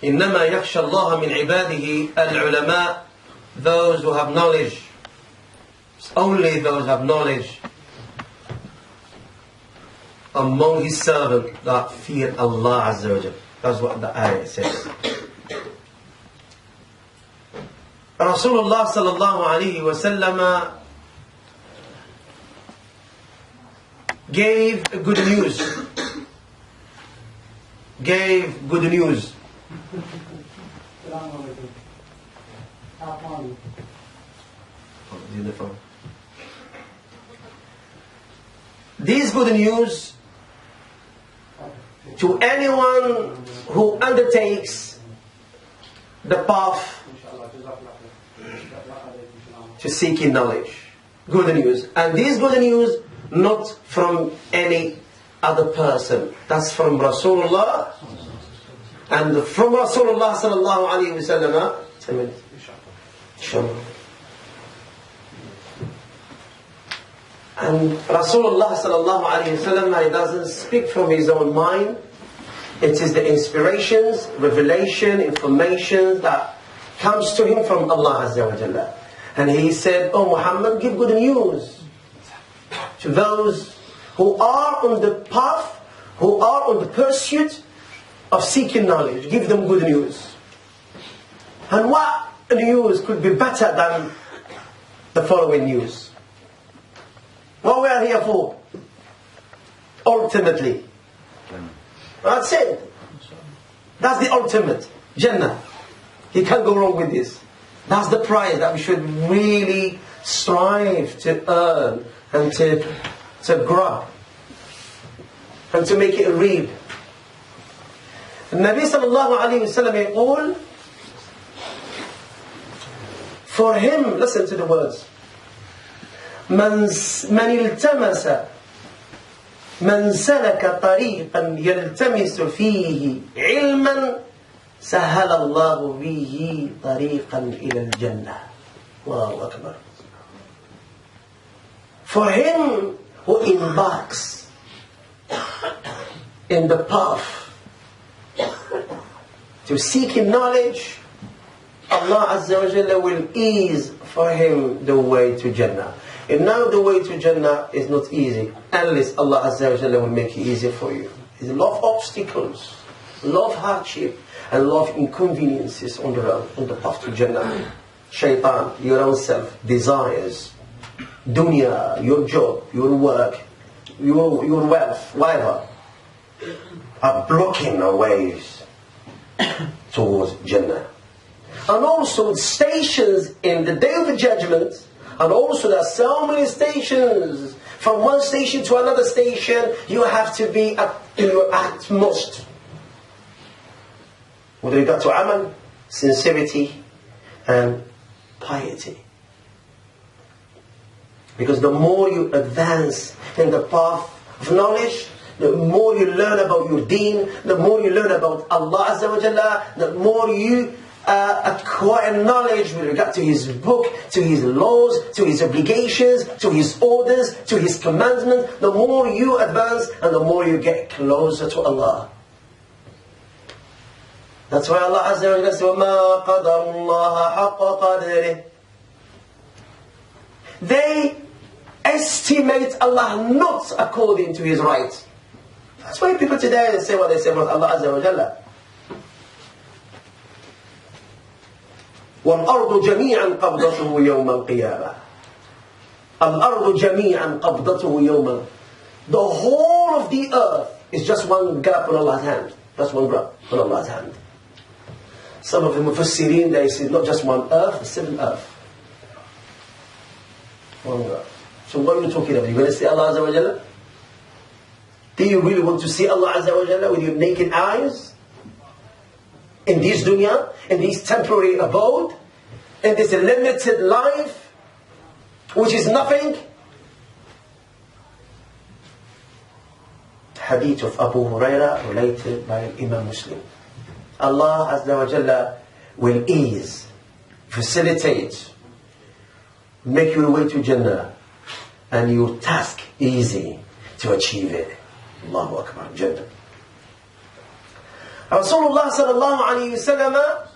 إنما يخشى الله من عباده العلماء, those who have knowledge. It's only those who have knowledge among his servants that fear Allah Azza wa Jal. That's what the ayah says. Rasulullah sallallahu alayhi wa sallam gave good news. Gave good news. These good news to anyone who undertakes the path to seeking knowledge. Good news. And these good news not from any other person. That's from Rasulullah. And from Rasulullah sallallahu alayhi wa sallam. 10 minutes. Sure. And Rasulullah sallallahu alayhi wa sallam, he doesn't speak from his own mind. It is the inspirations, revelation, information that comes to him from Allah Azza wa Jalla. And he said, "Oh Muhammad, give good news to those who are on the path, who are on the pursuit of seeking knowledge. Give them good news." And what news could be better than the following news? What we are here for? Ultimately. That's it. That's the ultimate. Jannah. You can't go wrong with this. That's the prize that we should really strive to earn and to grab and to make it real. النبي صلى الله عليه وسلم يقول, for him, listen to the words, من سلك طريقا يلتمس فيه علما سهل الله به طريقا إلى الجنة. الله أكبر. For him who embarks in the path to seek knowledge, Allah Azza wa Jalla will ease for him the way to Jannah. And now the way to Jannah is not easy unless Allah Azza wa Jalla will make it easy for you. There's a lot of obstacles, a lot of hardship, and a lot of inconveniences on the road, on the path to Jannah. Shaitan, your own self, desires, dunya, your job, your work, your wealth, whatever, are blocking our ways towards Jannah. And also stations in the Day of the Judgment, and also there are so many stations. From one station to another station, you have to be at your utmost. With regard to amal, sincerity and piety. Because the more you advance in the path of knowledge, the more you learn about your deen, the more you learn about Allah Azza wa Jalla, the more you acquire knowledge with regard to His book, to His laws, to His obligations, to His orders, to His commandments, the more you advance and the more you get closer to Allah. That's why Allah Azza wa Jalla says, وَمَا قَدَرُ اللَّهَ حَقَّ قَدْرِهِ. They estimate Allah not according to His right. That's why people today they say what they say about Allah Azza wa Jalla. وَالْأَرْضُ جَمِيعًا قَبْضَتُهُ يَوْمَ الْقِيَامَةِ. الْأَرْضُ جَمِيعًا قَبْضَتُهُ يَوْمَ. The whole of the earth is just one grab on Allah's hand. Just one grab on Allah's hand. Some of the Mufassirin, they say not just one earth, 7 earth. One grab. So what are you talking about? You're going to see Allah Azza wa Jalla? Do you really want to see Allah Azza wa Jalla with your naked eyes? In this dunya, in this temporary abode, in this limited life, which is nothing? Hadith of Abu Huraira related by Imam Muslim. Allah Azza wa Jalla will ease, facilitate, make your way to Jannah, and your task easy to achieve it. Allahu Akbar, Jannah. Rasulullah sallallahu alayhi wa sallam,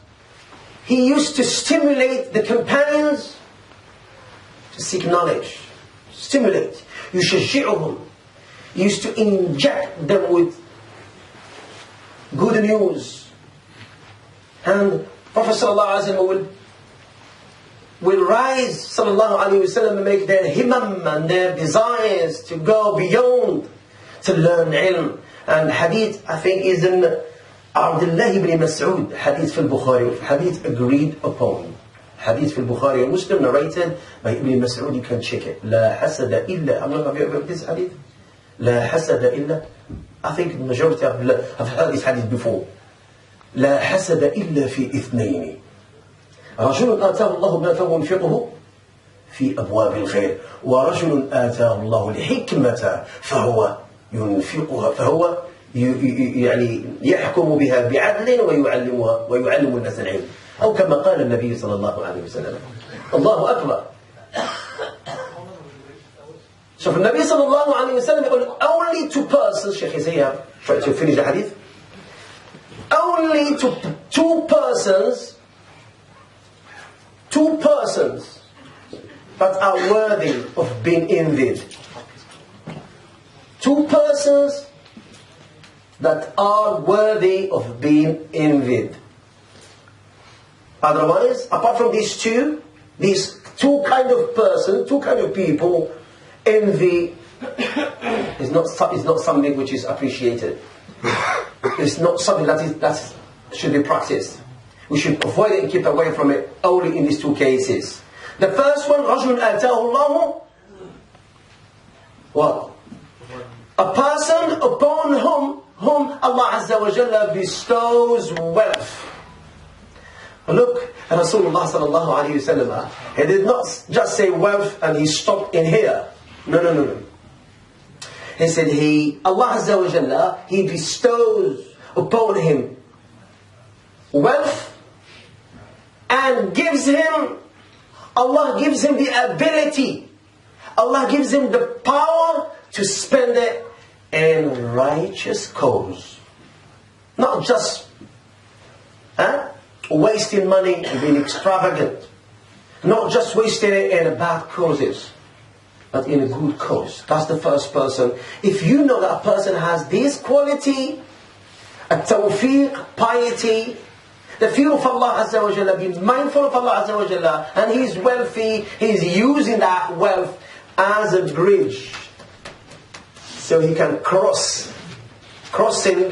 he used to stimulate the companions to seek knowledge. Stimulate. يشجعهم. He used to inject them with good news. And Prophet sallallahu alayhi wa sallam will rise sallallahu alayhi wa sallam and make their himam and their desires to go beyond, to learn ilm. And hadith, I think, is in Abdullah ibn Mas'ud, hadith fil Bukhari, hadith agreed upon. Hadith fil Bukhari and Muslim, narrated by Ibn Mas'ud, you can check it. La hasada illa, have you heard this hadith? La hasada illa. I think the majority have heard this hadith before. لا حسد إلا في اثنين رجل آتاه الله ما فينفقه في أبواب الخير ورجل آتاه الله الحكمة فهو ينفقها فهو يعني يحكم بها بعدل ويعلم الناس العلم أو كما قال النبي صلى الله عليه وسلم. الله أكبر. شوف النبي صلى الله عليه وسلم يقول only two persons. شيخ يسير try to finish the hadith. Only two persons that are worthy of being envied. Two persons that are worthy of being envied. Otherwise, apart from these two kind of persons, two kind of people, envy is not something which is appreciated. It's not something that should be practiced. We should avoid it and keep away from it only in these two cases. The first one, رَجُلٌ آتَاهُ اللَّهُ what? A person upon whom Allah Azza wa Jalla bestows wealth. Look, Rasulullah sallallahu alayhi wa sallam, he did not just say wealth and he stopped in here. No. He said Allah Azza wa Jalla, He bestows upon him wealth and Allah gives him the ability, Allah gives him the power to spend it in righteous cause. Not just wasting money and being extravagant. Not just wasting it in bad causes, but in a good cause. That's the first person. If you know that a person has this quality, a tawfiq, piety, the fear of Allah Azza wa Jalla, being mindful of Allah Azza wa Jalla, and he's wealthy, he's using that wealth as a bridge. So he can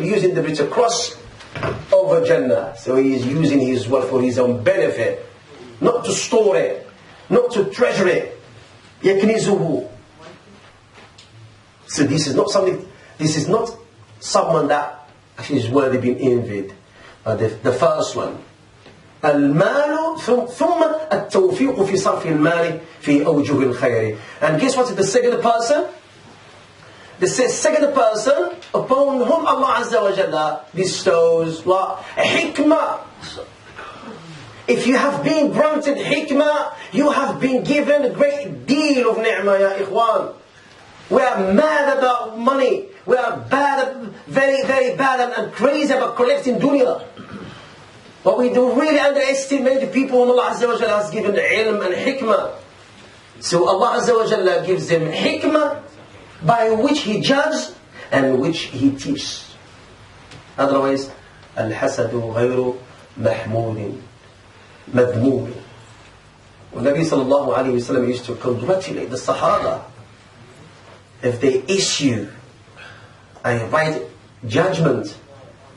using the bridge to cross over Jannah. So he is using his wealth for his own benefit. Not to store it, not to treasure it. يَكْنِزُهُ. So this is not someone that actually is worthy of being envied. The first one. المال ثم التوفيق في صرف المال في أوجه الخير. And guess what is the second person? The second person upon whom Allah Azza wa Jalla bestows what? Hikmah. If you have been granted hikmah, you have been given a great deal of ni'mah, ya ikhwan. We are mad about money. We are very, very bad and crazy about collecting dunya. But we do really underestimate the people whom Allah Azza wa Jalla has given ilm and hikmah. So Allah Azza wa Jalla gives them hikmah by which He judges and which He teaches. Otherwise, al-hasadu ghayru mahmudin madmumi. When Nabi sallallahu alayhi wa sallam used to congratulate the Sahaba if they issue a right judgment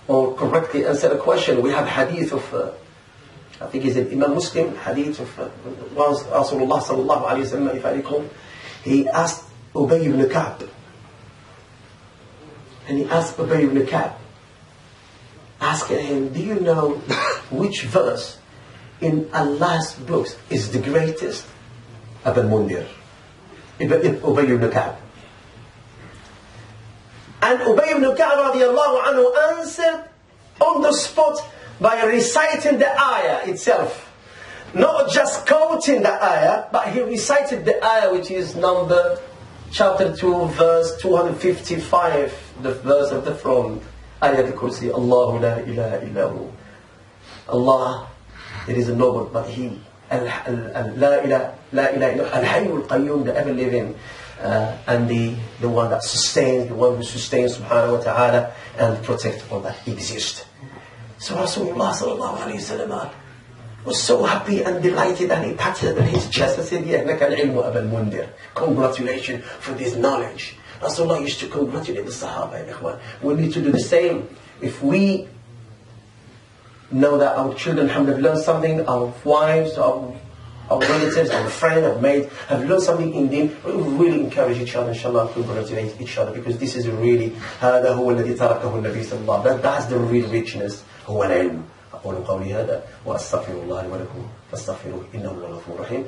or correctly answer a question. We have hadith of I think it's Imam Muslim, hadith of Rasulullah sallallahu alayhi wa sallam, if I recall. He asked Ubay ibn Ka'b, and he asked Ubay ibn Ka'b, asking him, do you know which verse in Allah's books is the greatest? Abu Mundir, Ubay ibn Ka'b. And Ubay ibn Ka'b radiallahu anhu answered on the spot by reciting the ayah itself. Not just quoting the ayah, but he recited the ayah, which is number chapter 2, verse 255, the verse of the throne. Ayat al-Kursi, Allahu la ilaha illahu. Allah, it is a noble, but He, la ilaha illahu, al-Hayy al-Qayyum, the ever-living, and the one that sustains, the one who sustains subhanahu wa ta'ala and protects all that exists. So Rasulullah sallallahu alayhi wa sallam was so happy and delighted, and he patted on his chest and said, "Ya laka al-ilmu Aba al-Mundhir." Congratulations for this knowledge. Rasulullah used to congratulate the Sahaba. We need to do the same. If we know that our children have learned something, our wives, our relatives, our friends, our mates have learned something in Deen, we really encourage each other, inshallah, congratulate each other, because this is really هذا هو الذي تركه النبي صلى الله عليه وسلم. That's the real richness. هو العلم. أقول قولي هذا وأستغفر الله لي ولكم فاستغفروه إنه هو الغفور الرحيم.